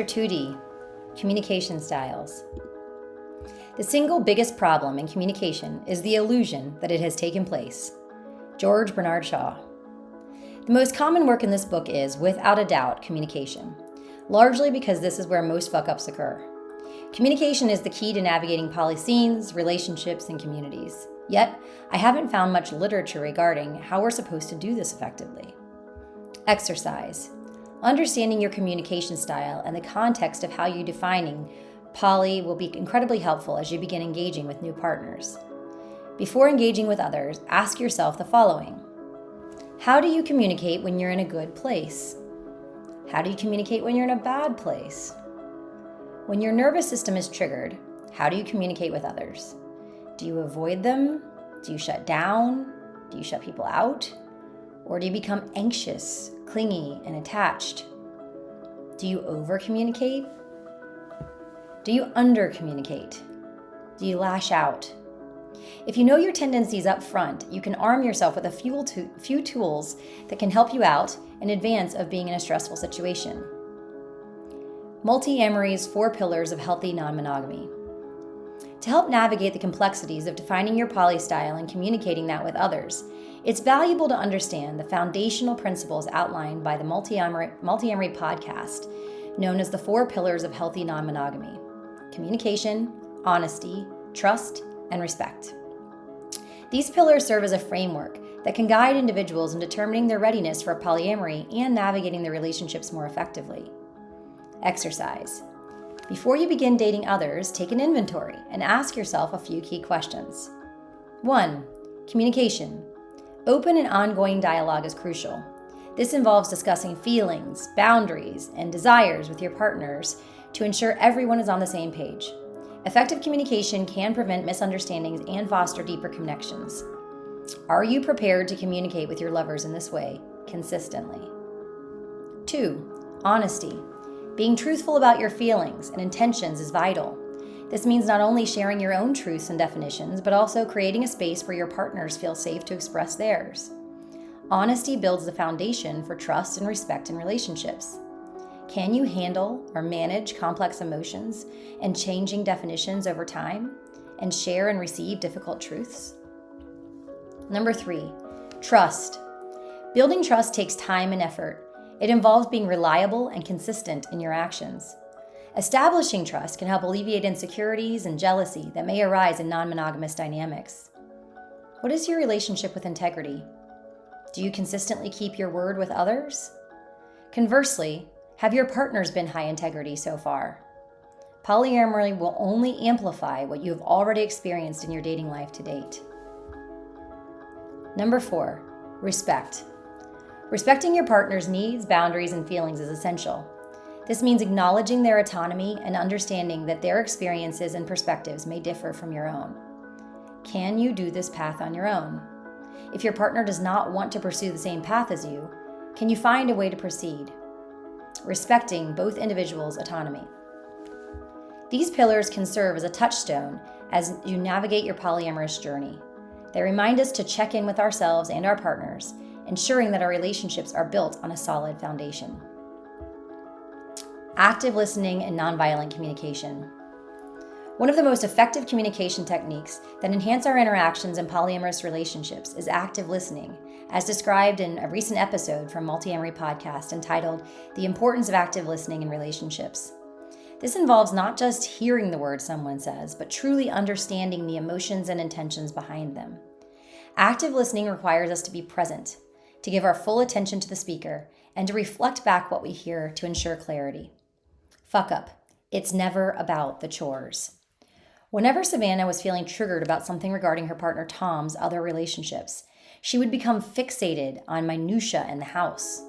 2D, communication styles. The single biggest problem in communication is the illusion that it has taken place. George Bernard Shaw. The most common work in this book is, without a doubt, communication, largely because this is where most fuck-ups occur. Communication is the key to navigating polyscenes, relationships, and communities. Yet, I haven't found much literature regarding how we're supposed to do this effectively. Exercise. Understanding your communication style and the context of how you're defining poly will be incredibly helpful as you begin engaging with new partners. Before engaging with others, ask yourself the following. How do you communicate when you're in a good place? How do you communicate when you're in a bad place? When your nervous system is triggered, how do you communicate with others? Do you avoid them? Do you shut down? Do you shut people out? Or do you become anxious, clingy, and attached? Do you over-communicate? Do you under-communicate? Do you lash out? If you know your tendencies up front, you can arm yourself with a few tools that can help you out in advance of being in a stressful situation. Multiamory's 4 pillars of healthy non-monogamy. To help navigate the complexities of defining your poly style and communicating that with others, it's valuable to understand the foundational principles outlined by the Multiamory podcast, known as the 4 pillars of healthy non-monogamy: communication, honesty, trust, and respect. These pillars serve as a framework that can guide individuals in determining their readiness for polyamory and navigating their relationships more effectively. Exercise. Before you begin dating others, take an inventory and ask yourself a few key questions. 1. Communication. Open and ongoing dialogue is crucial. This involves discussing feelings, boundaries, and desires with your partners to ensure everyone is on the same page. Effective communication can prevent misunderstandings and foster deeper connections. Are you prepared to communicate with your lovers in this way consistently? 2. Honesty. Being truthful about your feelings and intentions is vital. This means not only sharing your own truths and definitions, but also creating a space where your partners feel safe to express theirs. Honesty builds the foundation for trust and respect in relationships. Can you handle or manage complex emotions and changing definitions over time, and share and receive difficult truths? 3. Trust. Building trust takes time and effort. It involves being reliable and consistent in your actions. Establishing trust can help alleviate insecurities and jealousy that may arise in non-monogamous dynamics. What is your relationship with integrity? Do you consistently keep your word with others? Conversely, have your partners been high integrity so far? Polyamory will only amplify what you have already experienced in your dating life to date. 4. Respect. Respecting your partner's needs, boundaries, and feelings is essential. This means acknowledging their autonomy and understanding that their experiences and perspectives may differ from your own. Can you do this path on your own? If your partner does not want to pursue the same path as you, can you find a way to proceed? Respecting both individuals' autonomy. These pillars can serve as a touchstone as you navigate your polyamorous journey. They remind us to check in with ourselves and our partners, ensuring that our relationships are built on a solid foundation. Active listening and nonviolent communication. One of the most effective communication techniques that enhance our interactions in polyamorous relationships is active listening, as described in a recent episode from Multiamory podcast entitled The Importance of Active Listening in Relationships. This involves not just hearing the words someone says, but truly understanding the emotions and intentions behind them. Active listening requires us to be present, to give our full attention to the speaker, and to reflect back what we hear to ensure clarity. Fuck up. It's never about the chores. Whenever Savannah was feeling triggered about something regarding her partner Tom's other relationships, she would become fixated on minutia in the house.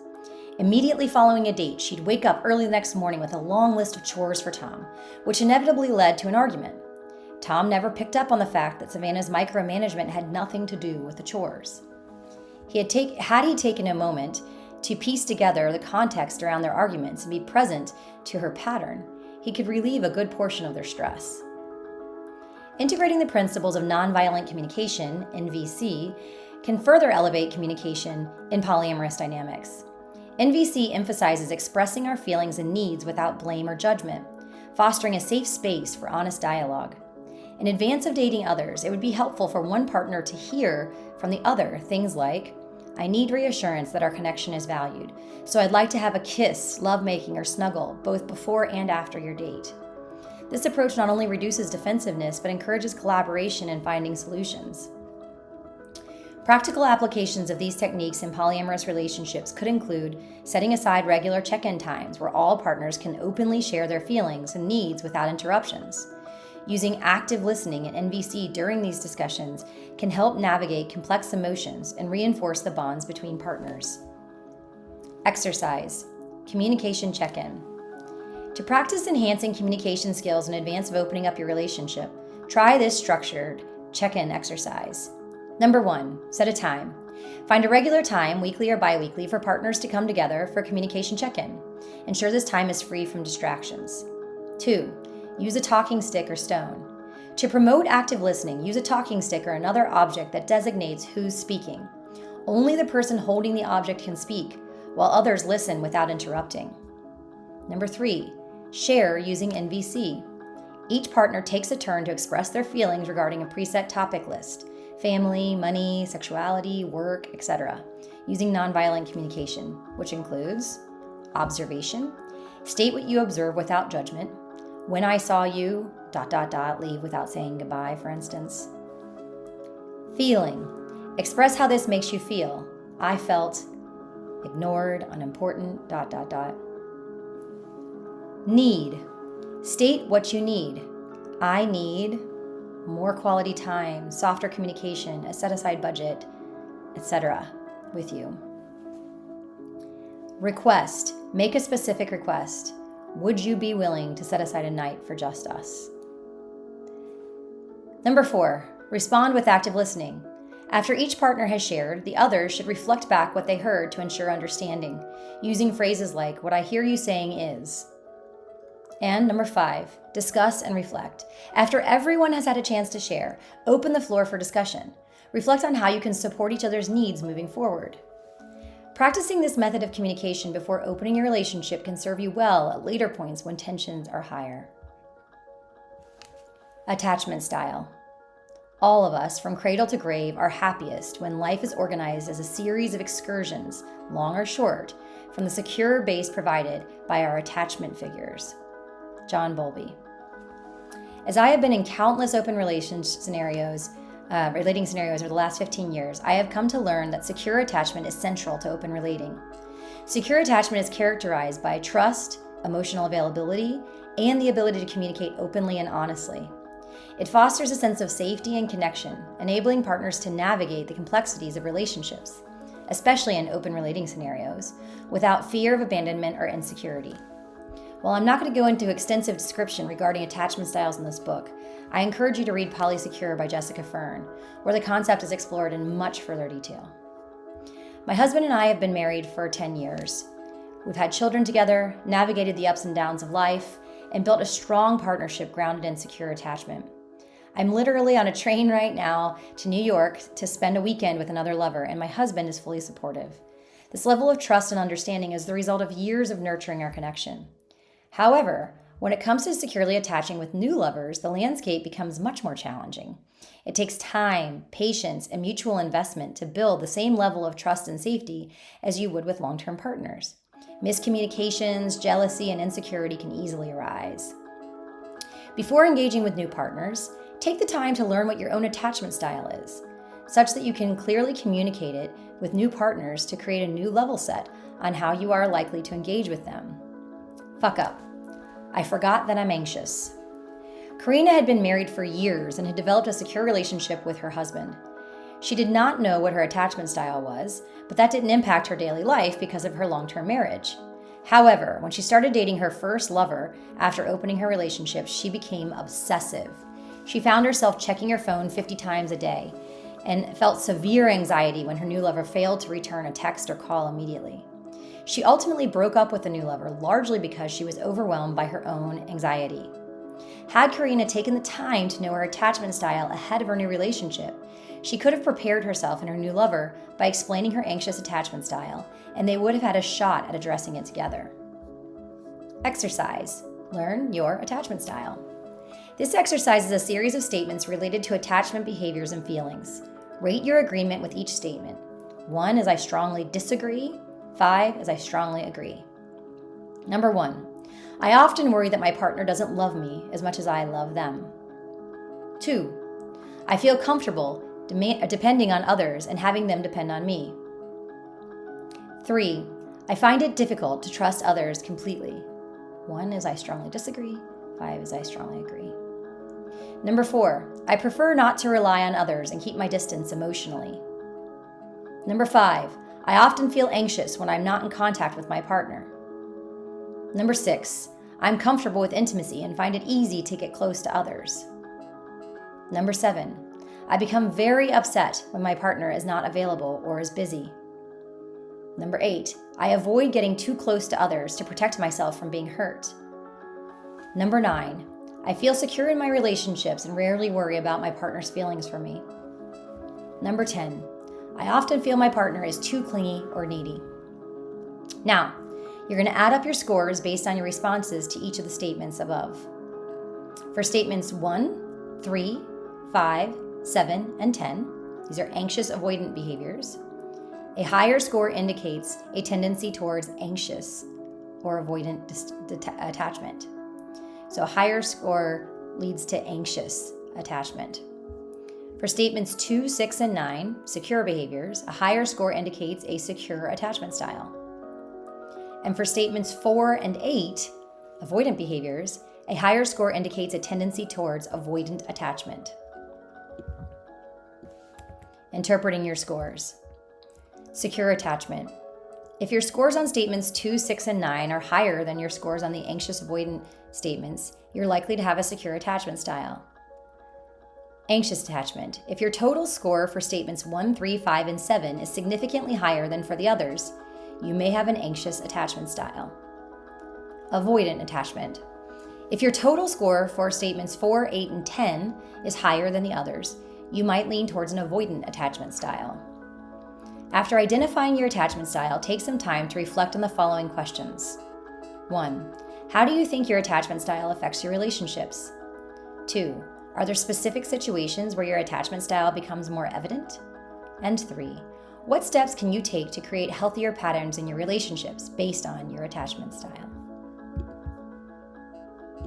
Immediately following a date, she'd wake up early the next morning with a long list of chores for Tom, which inevitably led to an argument. Tom never picked up on the fact that Savannah's micromanagement had nothing to do with the chores. Had he taken a moment to piece together the context around their arguments and be present to her pattern, he could relieve a good portion of their stress. Integrating the principles of nonviolent communication, NVC, can further elevate communication in polyamorous dynamics. NVC emphasizes expressing our feelings and needs without blame or judgment, fostering a safe space for honest dialogue. In advance of dating others, it would be helpful for one partner to hear from the other things like, "I need reassurance that our connection is valued, so I'd like to have a kiss, lovemaking, or snuggle, both before and after your date." This approach not only reduces defensiveness, but encourages collaboration in finding solutions. Practical applications of these techniques in polyamorous relationships could include setting aside regular check-in times where all partners can openly share their feelings and needs without interruptions. Using active listening and NVC during these discussions can help navigate complex emotions and reinforce the bonds between partners. Exercise. Communication check-in. To practice enhancing communication skills in advance of opening up your relationship, try this structured check-in exercise. Number 1, set a time. Find a regular time, weekly or bi-weekly, for partners to come together for communication check-in. Ensure this time is free from distractions. 2, use a talking stick or stone. To promote active listening, use a talking stick or another object that designates who's speaking. Only the person holding the object can speak, while others listen without interrupting. Number 3, share using NVC. Each partner takes a turn to express their feelings regarding a preset topic list: family, money, sexuality, work, etc., using nonviolent communication, which includes observation, state what you observe without judgment, when I saw you, ... leave without saying goodbye, for instance. Feeling, express how this makes you feel. I felt ignored, unimportant, ... Need, state what you need. I need more quality time, softer communication, a set-aside budget, etc. with you. Request, make a specific request. Would you be willing to set aside a night for just us? Number 4, respond with active listening. After each partner has shared, the others should reflect back what they heard to ensure understanding, using phrases like, "What I hear you saying is." And number 5, discuss and reflect. After everyone has had a chance to share, open the floor for discussion. Reflect on how you can support each other's needs moving forward. Practicing this method of communication before opening your relationship can serve you well at later points when tensions are higher. Attachment style. All of us, from cradle to grave, are happiest when life is organized as a series of excursions, long or short, from the secure base provided by our attachment figures. John Bowlby. As I have been in countless open relating scenarios over the last 15 years, I have come to learn that secure attachment is central to open relating. Secure attachment is characterized by trust, emotional availability, and the ability to communicate openly and honestly. It fosters a sense of safety and connection, enabling partners to navigate the complexities of relationships, especially in open relating scenarios, without fear of abandonment or insecurity. While I'm not going to go into extensive description regarding attachment styles in this book, I encourage you to read Polysecure by Jessica Fern, where the concept is explored in much further detail. My husband and I have been married for 10 years. We've had children together, navigated the ups and downs of life, and built a strong partnership grounded in secure attachment. I'm literally on a train right now to New York to spend a weekend with another lover, and my husband is fully supportive. This level of trust and understanding is the result of years of nurturing our connection. However, when it comes to securely attaching with new lovers, the landscape becomes much more challenging. It takes time, patience, and mutual investment to build the same level of trust and safety as you would with long-term partners. Miscommunications, jealousy, and insecurity can easily arise. Before engaging with new partners, take the time to learn what your own attachment style is, such that you can clearly communicate it with new partners to create a new level set on how you are likely to engage with them. Fuck up. I forgot that I'm anxious. Karina had been married for years and had developed a secure relationship with her husband. She did not know what her attachment style was, but that didn't impact her daily life because of her long-term marriage. However, when she started dating her first lover after opening her relationship, she became obsessive. She found herself checking her phone 50 times a day and felt severe anxiety when her new lover failed to return a text or call immediately. She ultimately broke up with the new lover largely because she was overwhelmed by her own anxiety. Had Karina taken the time to know her attachment style ahead of her new relationship, she could have prepared herself and her new lover by explaining her anxious attachment style, and they would have had a shot at addressing it together. Exercise. Learn your attachment style. This exercise is a series of statements related to attachment behaviors and feelings. Rate your agreement with each statement. 1 is I strongly disagree. 5 is I strongly agree. Number 1. I often worry that my partner doesn't love me as much as I love them. 2. I feel comfortable depending on others and having them depend on me. 3. I find it difficult to trust others completely. 1 is I strongly disagree. 5 is I strongly agree. Number 4. I prefer not to rely on others and keep my distance emotionally. Number 5. I often feel anxious when I'm not in contact with my partner. Number 6. I'm comfortable with intimacy and find it easy to get close to others. Number 7. I become very upset when my partner is not available or is busy. Number 8. I avoid getting too close to others to protect myself from being hurt. Number 9. I feel secure in my relationships and rarely worry about my partner's feelings for me. Number 10. I often feel my partner is too clingy or needy. Now, you're going to add up your scores based on your responses to each of the statements above. For statements 1, 3, 5, 7, and 10, these are anxious avoidant behaviors. A higher score indicates a tendency towards anxious or avoidant attachment. So a higher score leads to anxious attachment. For statements 2, 6, and 9, secure behaviors, a higher score indicates a secure attachment style. And for statements 4 and 8, avoidant behaviors, a higher score indicates a tendency towards avoidant attachment. Interpreting your scores. Secure attachment. If your scores on statements 2, 6, and 9 are higher than your scores on the anxious avoidant statements, you're likely to have a secure attachment style. Anxious attachment. If your total score for statements 1, 3, 5, and 7 is significantly higher than for the others, you may have an anxious attachment style. Avoidant attachment. If your total score for statements 4, 8, and 10 is higher than the others, you might lean towards an avoidant attachment style. After identifying your attachment style, take some time to reflect on the following questions. 1. How do you think your attachment style affects your relationships? 2. Are there specific situations where your attachment style becomes more evident? And 3. What steps can you take to create healthier patterns in your relationships based on your attachment style?